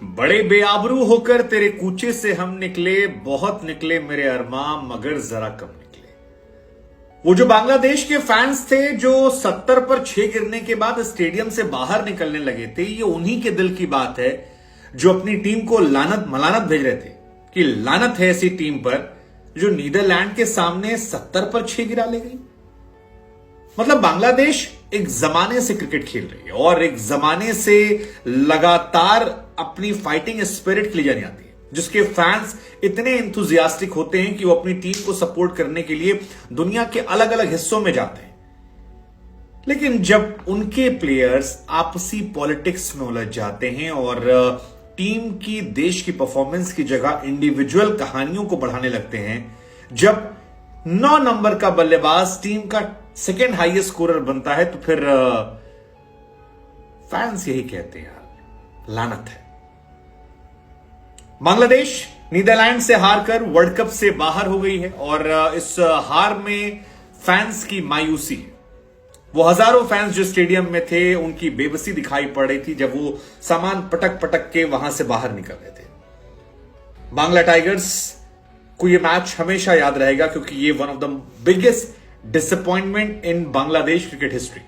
बड़े बेआबरू होकर तेरे कूचे से हम निकले, बहुत निकले मेरे अरमां मगर जरा कम निकले। वो जो बांग्लादेश के फैंस थे जो 70 पर 6 गिरने के बाद स्टेडियम से बाहर निकलने लगे थे, ये उन्हीं के दिल की बात है जो अपनी टीम को लानत मलानत भेज रहे थे कि लानत है ऐसी टीम पर जो नीदरलैंड के सामने 70 पर 6 गिरा ले गई। मतलब बांग्लादेश एक जमाने से क्रिकेट खेल रही है और एक जमाने से लगातार अपनी फाइटिंग स्पिरिट के लिए जानी जाती है, जिसके फैंस इतने इंथुजियास्टिक होते हैं कि वो अपनी टीम को सपोर्ट करने के लिए दुनिया के अलग अलग हिस्सों में जाते हैं। लेकिन जब उनके प्लेयर्स आपसी पॉलिटिक्स में उलझ जाते हैं और टीम की देश की परफॉर्मेंस की जगह इंडिविजुअल कहानियों को बढ़ाने लगते हैं, जब 9 नंबर का बल्लेबाज टीम का सेकेंड हाईएस्ट स्कोरर बनता है, तो फिर फैंस यही कहते हैं यार लानत है। बांग्लादेश नीदरलैंड से हारकर वर्ल्ड कप से बाहर हो गई है और इस हार में फैंस की मायूसी है। वो हजारों फैंस जो स्टेडियम में थे, उनकी बेबसी दिखाई पड़ रही थी जब वो सामान पटक पटक के वहां से बाहर निकल रहे थे। बांग्ला टाइगर्स को ये मैच हमेशा याद रहेगा क्योंकि ये one of the biggest disappointment in Bangladesh cricket history,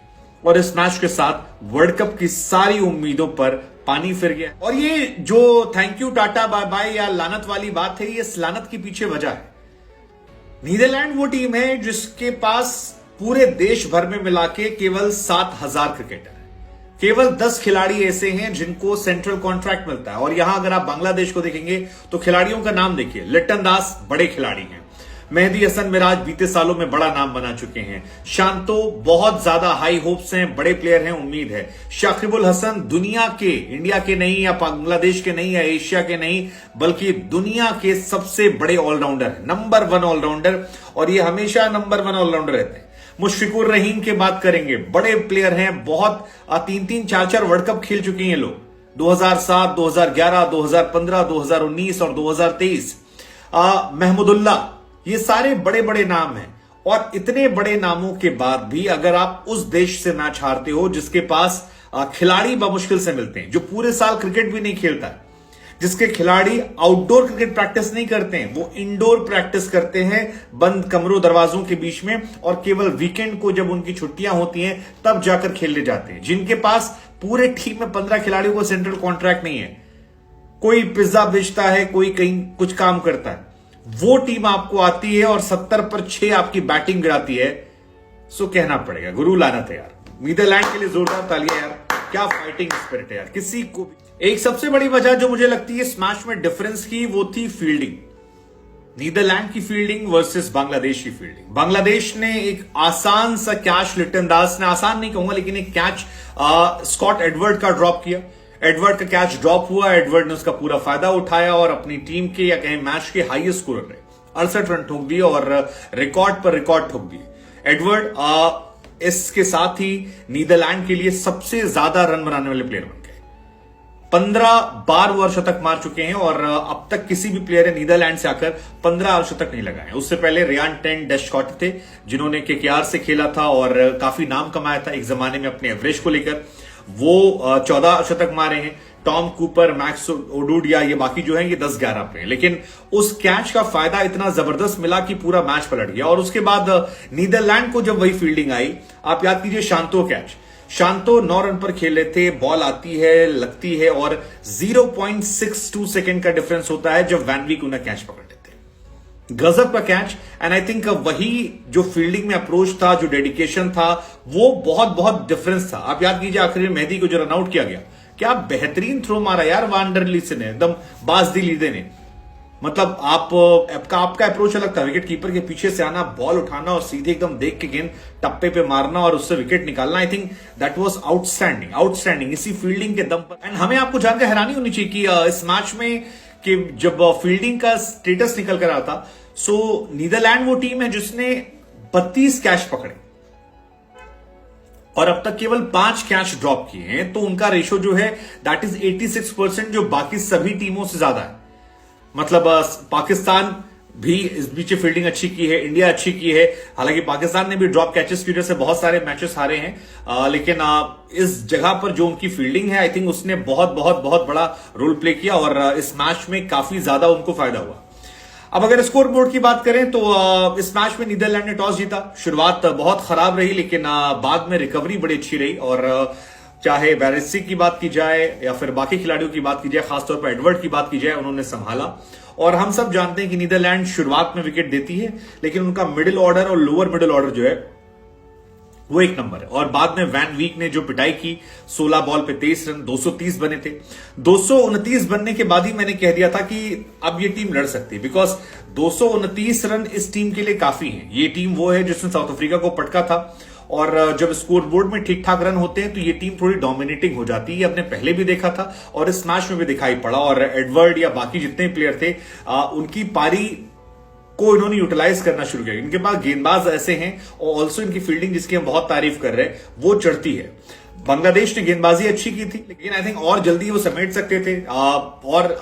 और इस मैच के साथ वर्ल्ड कप की सारी उम्मीदों पर पानी फिर गया। और ये जो thank you tata bye bye या लानत वाली बात है, ये इस लानत के पीछे वजह है। नीदरलैंड वो टीम है जिसके पास पूरे देश भर में मिला के केवल 7,000 क्रिकेटर है। केवल 10 खिलाड़ी ऐसे हैं जिनको सेंट्रल कॉन्ट्रैक्ट मिलता है। और यहां अगर आप बांग्लादेश को देखेंगे तो खिलाड़ियों का नाम देखिए, लिटन दास बड़े खिलाड़ी हैं, मेहदी हसन मिराज बीते सालों में बड़ा नाम बना चुके हैं, शांतो बहुत ज्यादा हाई होप्स हैं, बड़े प्लेयर हैं, उम्मीद है, शाकिबुल हसन दुनिया के, इंडिया के नहीं या बांग्लादेश के नहीं या एशिया के नहीं बल्कि दुनिया के सबसे बड़े ऑलराउंडर है, नंबर 1 ऑलराउंडर, और ये हमेशा नंबर 1 ऑलराउंडर रहते हैं। मुशफिकुर रहीम की बात करेंगे, बड़े प्लेयर हैं, बहुत 3-3, 4-4 वर्ल्ड कप खेल चुके हैं लोग, 2007, 2011, 2015, 2019 और 2023। महमूदुल्लाह, ये सारे बड़े बड़े नाम हैं। और इतने बड़े नामों के बाद भी अगर आप उस देश से मैच हारते हो जिसके पास खिलाड़ी बमुश्किल से मिलते हैं, जो पूरे साल क्रिकेट भी नहीं खेलता है, जिसके खिलाड़ी आउटडोर क्रिकेट प्रैक्टिस नहीं करते हैं, वो इंडोर प्रैक्टिस करते हैं बंद कमरों दरवाजों के बीच में, और केवल वीकेंड को जब उनकी छुट्टियां होती हैं तब जाकर खेलने जाते हैं, जिनके पास पूरे टीम में 15 खिलाड़ियों को सेंट्रल कॉन्ट्रैक्ट नहीं है, कोई पिज्जा बेचता है, कोई कहीं कुछ काम करता है, वो टीम आपको आती है और 70 पर 6 आपकी बैटिंग गिराती है। सो कहना पड़ेगा गुरु लानत है यार। नीदरलैंड के लिए जोरदार तालियां यार, क्या फाइटिंग स्पिरिट है यार। किसी को भी एक सबसे बड़ी वजह जो मुझे लगती है इस मैच में डिफरेंस की, वो थी फील्डिंग। नीदरलैंड की फील्डिंग वर्सेस बांग्लादेश की फील्डिंग। बांग्लादेश ने एक आसान सा कैच, लिटन दास ने, आसान नहीं कहूंगा लेकिन एक कैच स्कॉट एडवर्ड का ड्रॉप किया, एडवर्ड का कैच ड्रॉप हुआ, एडवर्ड ने उसका पूरा फायदा उठाया और अपनी टीम के या कहीं मैच के हाईएस्ट स्कोरर रहे, 68 रन ठोक दिए और रिकॉर्ड पर रिकॉर्ड ठोक दिए एडवर्ड। इसके साथ ही नीदरलैंड के लिए सबसे ज्यादा रन बनाने वाले प्लेयर बन गए, 15 बार वो अर्धशतक मार चुके हैं और अब तक किसी भी प्लेयर ने नीदरलैंड से आकर 15 अर्धशतक नहीं लगाए। उससे पहले रियान टेन डेस्कॉट थे जिन्होंने केकेआर से खेला था और काफी नाम कमाया था एक जमाने में अपने एवरेज को लेकर, वो 14 शतक मारे हैं। टॉम कूपर, मैक्स ओडुडिया, ये बाकी जो हैं ये 10-11 पे हैं। लेकिन उस कैच का फायदा इतना जबरदस्त मिला कि पूरा मैच पलट गया। और उसके बाद नीदरलैंड को जब वही फील्डिंग आई, आप याद कीजिए शांतो कैच, शांतो 9 रन पर खेले थे, बॉल आती है, लगती है और 0.62 सेकेंड का डिफरेंस होता है जब वैन वीक उन्हें कैच पकड़ लेते हैं। गजब का कैच। एंड आई थिंक वही जो फील्डिंग में अप्रोच था, जो डेडिकेशन था, वो बहुत बहुत डिफरेंस था। आप याद कीजिए आखिर में मेहदी को जो रनआउट किया गया, क्या बेहतरीन थ्रो मारा यार वांडरलिस ने, एकदम बाजदी लीदे ने। मतलब आपका अप्रोच अलग था, विकेट कीपर के पीछे से आना, बॉल उठाना और सीधे एकदम देख के गेंद टप्पे पे मारना और उससे विकेट निकालना। I think that was outstanding इसी फील्डिंग के दम पर। एंड हमें आपको जानकर हैरानी होनी चाहिए कि इस मैच में कि जब फील्डिंग का स्टेटस निकल कर आता, सो नीदरलैंड वो टीम है जिसने 32 कैच पकड़े और अब तक केवल 5 कैच ड्रॉप किए हैं, तो उनका रेशो जो है दैट इज 86%, जो बाकी सभी टीमों से ज्यादा है। मतलब पाकिस्तान भी इस बीच फील्डिंग अच्छी की है, इंडिया अच्छी की है। हालांकि पाकिस्तान ने भी ड्रॉप कैचेस की वजह से बहुत सारे मैचेस हारे हैं, लेकिन इस जगह पर जो उनकी फील्डिंग है, आई थिंक उसने बहुत बहुत बहुत बड़ा रोल प्ले किया और इस मैच में काफी ज्यादा उनको फायदा हुआ। अब अगर स्कोर बोर्ड की बात करें तो इस मैच में नीदरलैंड ने टॉस जीता। शुरुआत बहुत खराब रही, लेकिन बाद में रिकवरी बड़ी अच्छी रही और चाहे बैरेसी की बात की जाए या फिर बाकी खिलाड़ियों की बात की जाए, खासतौर पर एडवर्ड की बात की जाए, उन्होंने संभाला। और हम सब जानते हैं कि नीदरलैंड शुरुआत में विकेट देती है, लेकिन उनका मिडिल ऑर्डर और लोअर मिडिल ऑर्डर जो है वो एक नंबर है। और बाद में वैन वीक ने जो पिटाई की, 16 बॉल पे 23 रन, 230 बने थे। 229 बनने के बाद ही मैंने कह दिया था कि अब ये टीम लड़ सकती है, बिकॉज 229 रन इस टीम के लिए काफी है। ये टीम वो है जिसने साउथ अफ्रीका को पटका था और जब स्कोर बोर्ड में ठीक ठाक रन होते हैं तो ये टीम थोड़ी डोमिनेटिंग हो जाती है। हमने पहले भी देखा था और इस मैच में भी दिखाई पड़ा। और एडवर्ड या बाकी जितने प्लेयर थे, उनकी पारी को इन्होंने यूटिलाइज करना शुरू किया। इनके पास गेंदबाज ऐसे हैं और ऑल्सो इनकी फील्डिंग, जिसकी हम बहुत तारीफ कर रहे हैं, वो चढ़ती है। बांग्लादेश ने गेंदबाजी अच्छी की थी, लेकिन आई थिंक और जल्दी वो समेट सकते थे और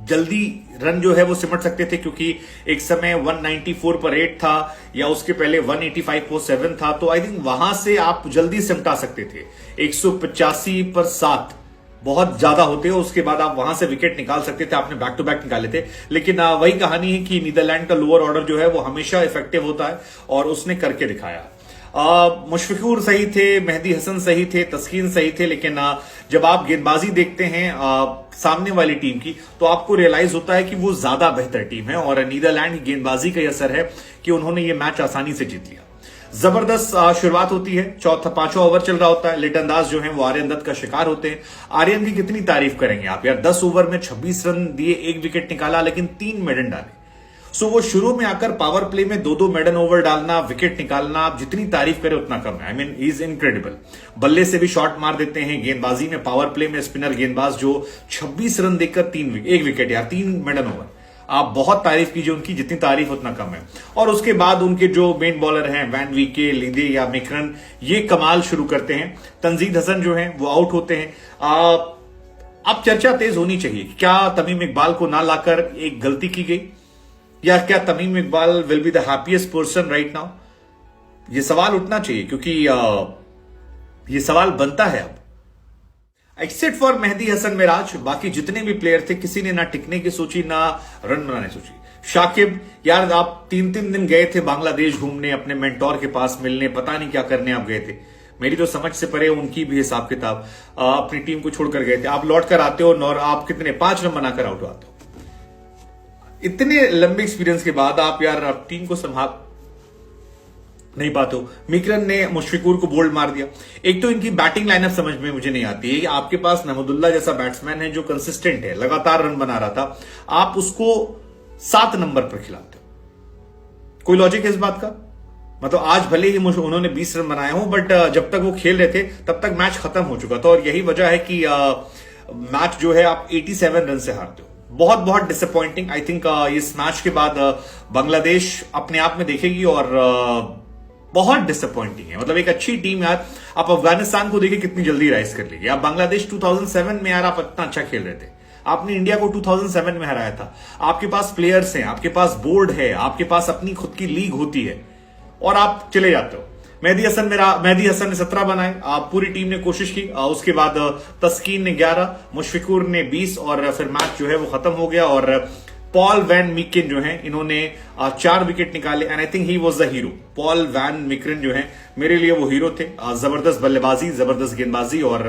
जल्दी रन जो है वो सिमट सकते थे, क्योंकि एक समय 194 पर 8 था या उसके पहले 185 पर 7 था। तो आई थिंक वहां से आप जल्दी सिमटा सकते थे। 185 पर 7 बहुत ज्यादा होते हो, उसके बाद आप वहां से विकेट निकाल सकते थे। आपने बैक टू बैक निकाले थे, लेकिन वही कहानी है कि नीदरलैंड का लोअर ऑर्डर जो है वो हमेशा इफेक्टिव होता है और उसने करके दिखाया। मुशफिकुर सही थे, मेहदी हसन सही थे, तस्कीन सही थे, लेकिन जब आप गेंदबाजी देखते हैं सामने वाली टीम की, तो आपको रियलाइज होता है कि वो ज्यादा बेहतर टीम है। और नीदरलैंड की गेंदबाजी का असर है कि उन्होंने ये मैच आसानी से जीत लिया। जबरदस्त शुरुआत होती है, पांचवा ओवर चल रहा होता है। लिटन दास जो है वो आर्यन दत्त का शिकार होते हैं। आर्यन की कितनी तारीफ करेंगे आप यार, 10 ओवर में 26 रन दिए, 1 विकेट निकाला, लेकिन 3 मेडन डाले। सो वो शुरू में आकर पावर प्ले में 2-2 मेडन ओवर डालना, विकेट निकालना, आप जितनी तारीफ करें उतना कम है। I mean he is incredible. बल्ले से भी शॉट मार देते हैं, गेंदबाजी में, पावर प्ले में स्पिनर गेंदबाज जो 26 रन देकर 1 विकेट यार, 3 मेडन ओवर। आप बहुत तारीफ कीजिए उनकी, जितनी तारीफ उतना कम है। और उसके बाद उनके जो मेन बॉलर हैं, वैन वीके, लिदे या मिक्रन, ये कमाल शुरू करते हैं। तंजीद हसन जो है वो आउट होते हैं। अब चर्चा तेज होनी चाहिए, क्या तमीम इकबाल को ना लाकर एक गलती की गई, या क्या Tamim Iqbal will be the happiest person right now? यह सवाल उठना चाहिए, क्योंकि यह सवाल बनता है अब। एक्सेप्ट फॉर मेहदी हसन मिराज, बाकी जितने भी प्लेयर थे, किसी ने ना टिकने की सोची, ना रन बनाने सोची। शाकिब यार, आप 3-3 दिन गए थे बांग्लादेश घूमने, अपने मेंटोर के पास मिलने, पता नहीं क्या करने आप गए थे। मेरी तो समझ से परे उनकी भी हिसाब किताब। अपनी टीम को छोड़कर गए थे, आप लौट कर आते हो और आप कितने 5 रन बनाकर आउट आते हो। इतने लंबे एक्सपीरियंस के बाद आप यार आप टीम को संभाल नहीं पाते हो। मिक्रन ने मुशफिकुर को बोल्ड मार दिया। एक तो इनकी बैटिंग लाइनअप समझ में मुझे नहीं आती है। आपके पास नहमदुल्ला जैसा बैट्समैन है जो कंसिस्टेंट है, लगातार रन बना रहा था, आप उसको 7 नंबर पर खिलाते हो। कोई लॉजिक है इस बात का? मतलब आज भले ही उन्होंने 20 रन बनाए हो, बट जब तक वो खेल रहे थे तब तक मैच खत्म हो चुका था। और यही वजह है कि मैच जो है आप 87 रन से हारते हो। बहुत बहुत डिसअपॉइंटिंग। आई थिंक इस मैच के बाद बांग्लादेश अपने आप में देखेगी और बहुत डिसअपॉइंटिंग है। मतलब एक अच्छी टीम यार, आप अफगानिस्तान को देखिए कितनी जल्दी राइज कर लेगी। आप बांग्लादेश 2007 में यार आप इतना अच्छा खेल रहे थे, आपने इंडिया को 2007 में हराया था। आपके पास प्लेयर्स हैं, आपके पास बोर्ड है, आपके पास अपनी खुद की लीग होती है और आप चले जाते हो। मेहदी हसन ने 17 बनाए। पूरी टीम ने कोशिश की। उसके बाद तस्कीन ने 11, मुशफिकुर ने 20 और फिर मैच जो है वो खत्म हो गया। और पॉल वैन मिकन जो है, इन्होंने 4 विकेट निकाले and I think he was the hero. Paul van Meekeren जो है मेरे लिए वो हीरो थे। जबरदस्त बल्लेबाजी, जबरदस्त गेंदबाजी और